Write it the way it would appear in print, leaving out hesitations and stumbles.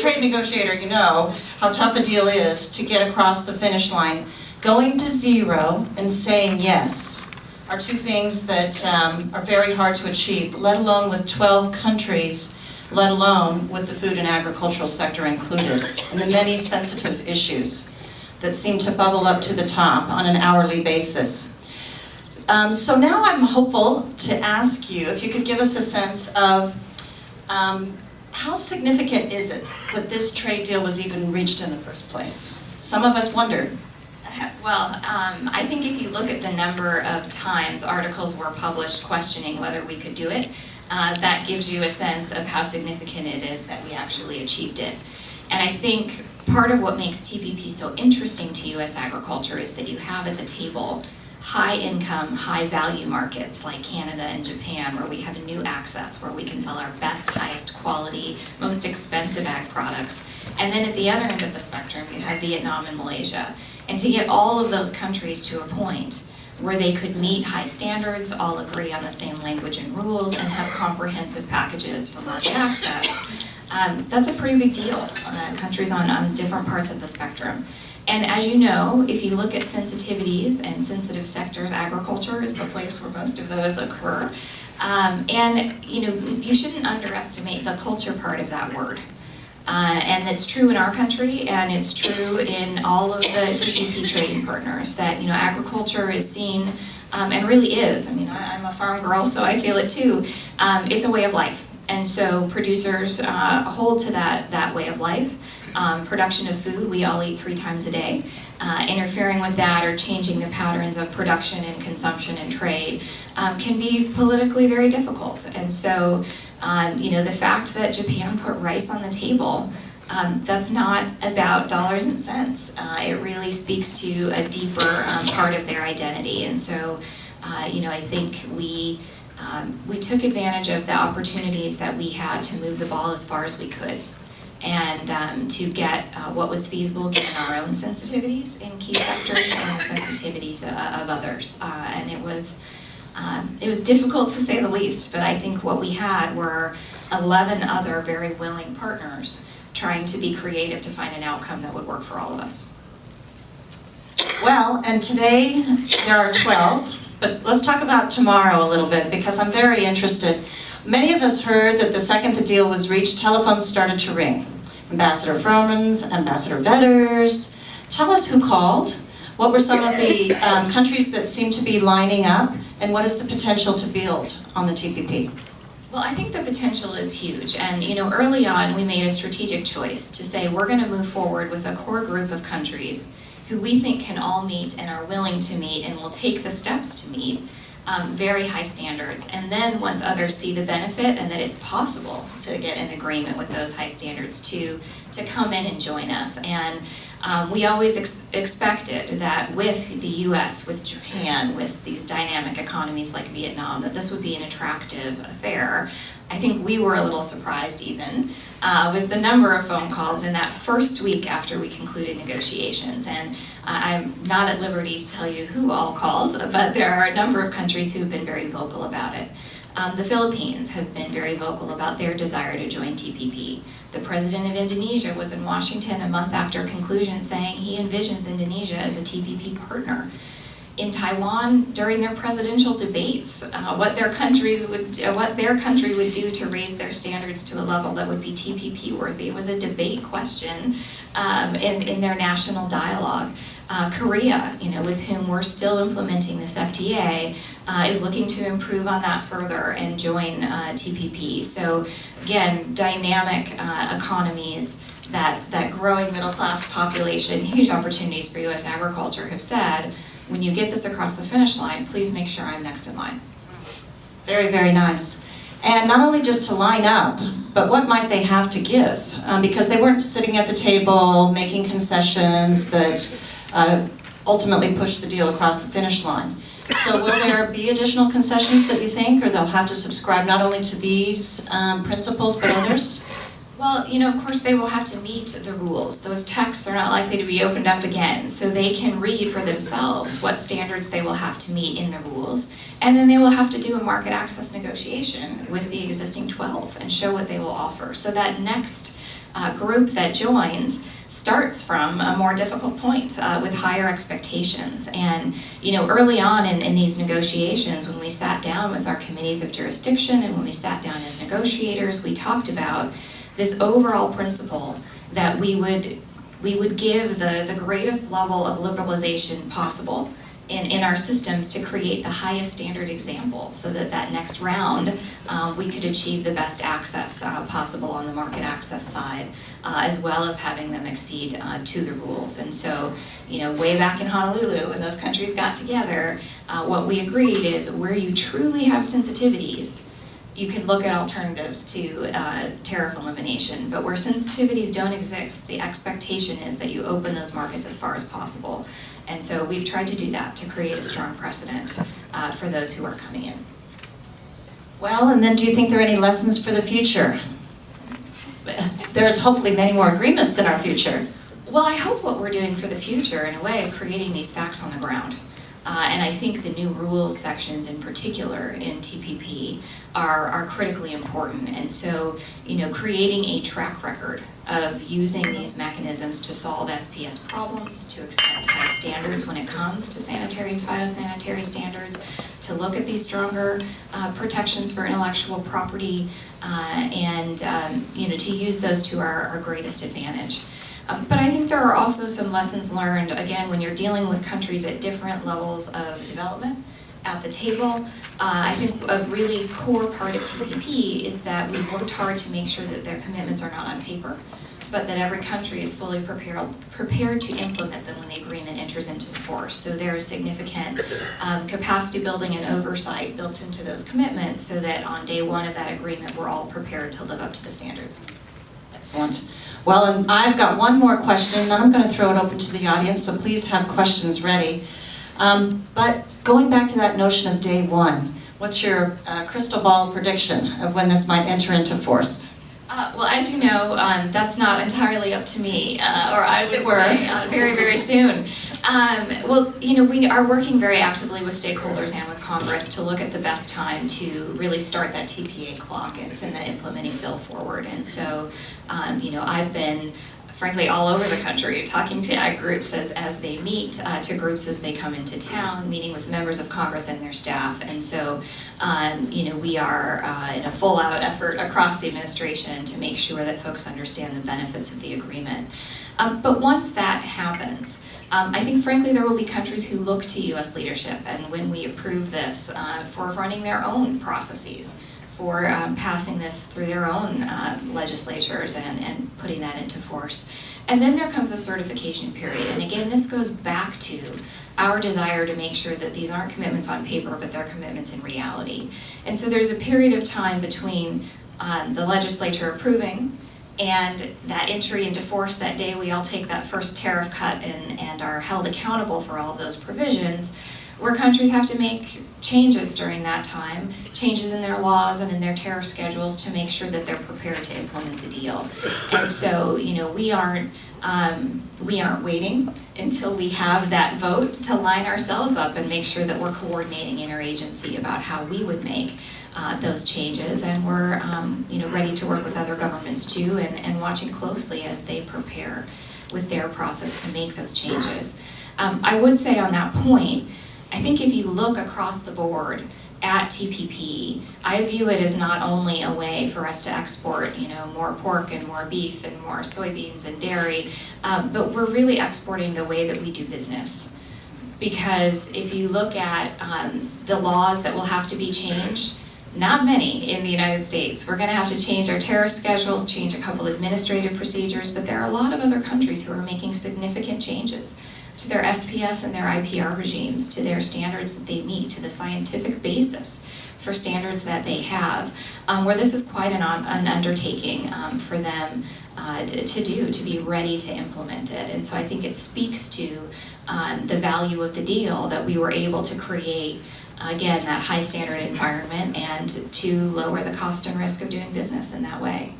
trade negotiator, you know how tough a deal is to get across the finish line. Going to zero and saying yes are two things that are very hard to achieve, let alone with 12 countries, let alone with the food and agricultural sector included, and the many sensitive issues that seem to bubble up to the top on an hourly basis. So now I'm hopeful to ask you if you could give us a sense of how significant is it that this trade deal was even reached in the first place? Some of us wondered. Well, I think if you look at the number of times articles were published questioning whether we could do it, that gives you a sense of how significant it is that we actually achieved it. And I think part of what makes TPP so interesting to U.S. agriculture is that you have at the table high-income, high-value markets like Canada and Japan, where we have new access, where we can sell our best, highest quality, most expensive ag products. And then at the other end of the spectrum, you have Vietnam and Malaysia. And to get all of those countries to a point where they could meet high standards, all agree on the same language and rules, and have comprehensive packages for market access, that's a pretty big deal. Countries on different parts of the spectrum. And as you know, if you look at sensitivities and sensitive sectors, agriculture is the place where most of those occur. And you shouldn't underestimate the culture part of that word. And it's true in our country, and it's true in all of the TPP trading partners, that agriculture is seen, and really is. I mean, I'm a farm girl, so I feel it too. It's a way of life, and so producers hold to that way of life. Production of food, we all eat 3 times a day. Interfering with that or changing the patterns of production and consumption and trade can be politically very difficult. And so, the fact that Japan put rice on the table, that's not about dollars and cents. It really speaks to a deeper part of their identity. And so, I think we took advantage of the opportunities that we had to move the ball as far as we could, and to get what was feasible given our own sensitivities in key sectors and the sensitivities of others. And it was difficult to say the least, but I think what we had were 11 other very willing partners trying to be creative to find an outcome that would work for all of us. Well, and today there are 12, but let's talk about tomorrow a little bit, because I'm very interested. Many of us heard that the second the deal was reached, telephones started to ring. Ambassador Froman's, Ambassador Vetter's. Tell us who called. What were some of the countries that seem to be lining up, and what is the potential to build on the TPP? Well, I think the potential is huge, and early on we made a strategic choice to say we're going to move forward with a core group of countries who we think can all meet and are willing to meet and will take the steps to meet very high standards. And then once others see the benefit and that it's possible to get an agreement with those high standards to come in and join us. And we always expected that with the US, with Japan, with these dynamic economies like Vietnam, that this would be an attractive affair. I think we were a little surprised even with the number of phone calls in that first week after we concluded negotiations. And I'm not at liberty to tell you who all called, but there are a number of countries who have been very vocal about it. The Philippines has been very vocal about their desire to join TPP. The president of Indonesia was in Washington a month after conclusion saying he envisions Indonesia as a TPP partner. In Taiwan, during their presidential debates, what their country would do to raise their standards to a level that would be TPP worthy. It was a debate question in their national dialogue. Korea, with whom we're still implementing this FTA, is looking to improve on that further and join TPP. So again, dynamic economies, that growing middle class population, huge opportunities for U.S. agriculture, have said, when you get this across the finish line, please make sure I'm next in line. Very, very nice. And not only just to line up, but what might they have to give? Because they weren't sitting at the table making concessions that ultimately pushed the deal across the finish line. So will there be additional concessions that you think, or they'll have to subscribe not only to these principles, but others? Well, of course they will have to meet the rules. Those texts are not likely to be opened up again, so they can read for themselves what standards they will have to meet in the rules, and then they will have to do a market access negotiation with the existing 12 and show what they will offer. So that next group that joins starts from a more difficult point with higher expectations. And early on in these negotiations, when we sat down with our committees of jurisdiction and when we sat down as negotiators, we talked about this overall principle that we would give the greatest level of liberalization possible in our systems to create the highest standard example, so that next round we could achieve the best access possible on the market access side, as well as having them accede to the rules. And so, way back in Honolulu, when those countries got together, what we agreed is where you truly have sensitivities, you can look at alternatives to tariff elimination, but where sensitivities don't exist, the expectation is that you open those markets as far as possible. And so we've tried to do that to create a strong precedent for those who are coming in. Well, and then do you think there are any lessons for the future? There's hopefully many more agreements in our future. Well, I hope what we're doing for the future, in a way, is creating these facts on the ground. And I think the new rules sections in particular in TPP are critically important. And so, creating a track record of using these mechanisms to solve SPS problems, to extend high standards when it comes to sanitary and phytosanitary standards, to look at these stronger protections for intellectual property, and to use those to our greatest advantage. But I think there are also some lessons learned, again, when you're dealing with countries at different levels of development at the table. I think a really core part of TPP is that we've worked hard to make sure that their commitments are not on paper, but that every country is fully prepared to implement them when the agreement enters into force. So there is significant capacity building and oversight built into those commitments, so that on day one of that agreement, we're all prepared to live up to the standards. Excellent. Well, and I've got one more question, and then I'm going to throw it open to the audience, so please have questions ready. But going back to that notion of day one, what's your crystal ball prediction of when this might enter into force? Well, as you know, that's not entirely up to me, or I would say very, very soon. Well, we are working very actively with stakeholders and with Congress to look at the best time to really start that TPA clock and send the implementing bill forward. And so, I've been, frankly, all over the country, talking to ag groups as they meet, to groups as they come into town, meeting with members of Congress and their staff. And so, we are in a full-out effort across the administration to make sure that folks understand the benefits of the agreement. But once that happens, I think, frankly, there will be countries who look to U.S. leadership, and when we approve this, for running their own processes, for passing this through their own legislatures and putting that into force. And then there comes a certification period. And again, this goes back to our desire to make sure that these aren't commitments on paper, but they're commitments in reality. And so there's a period of time between the legislature approving and that entry into force. That day we all take that first tariff cut and are held accountable for all of those provisions, where countries have to make changes during that time, changes in their laws and in their tariff schedules to make sure that they're prepared to implement the deal. And so, we aren't waiting until we have that vote to line ourselves up and make sure that we're coordinating interagency about how we would make those changes. And we're ready to work with other governments too, and watching closely as they prepare with their process to make those changes. I would say on that point, I think if you look across the board at TPP, I view it as not only a way for us to export, more pork and more beef and more soybeans and dairy, but we're really exporting the way that we do business. Because if you look at the laws that will have to be changed, not many in the United States. We're going to have to change our tariff schedules, change a couple administrative procedures, but there are a lot of other countries who are making significant changes to their SPS and their IPR regimes, to their standards that they meet, to the scientific basis for standards that they have, where this is quite an undertaking for them to be ready to implement it. And so I think it speaks to the value of the deal that we were able to create, again, that high standard environment and to lower the cost and risk of doing business in that way.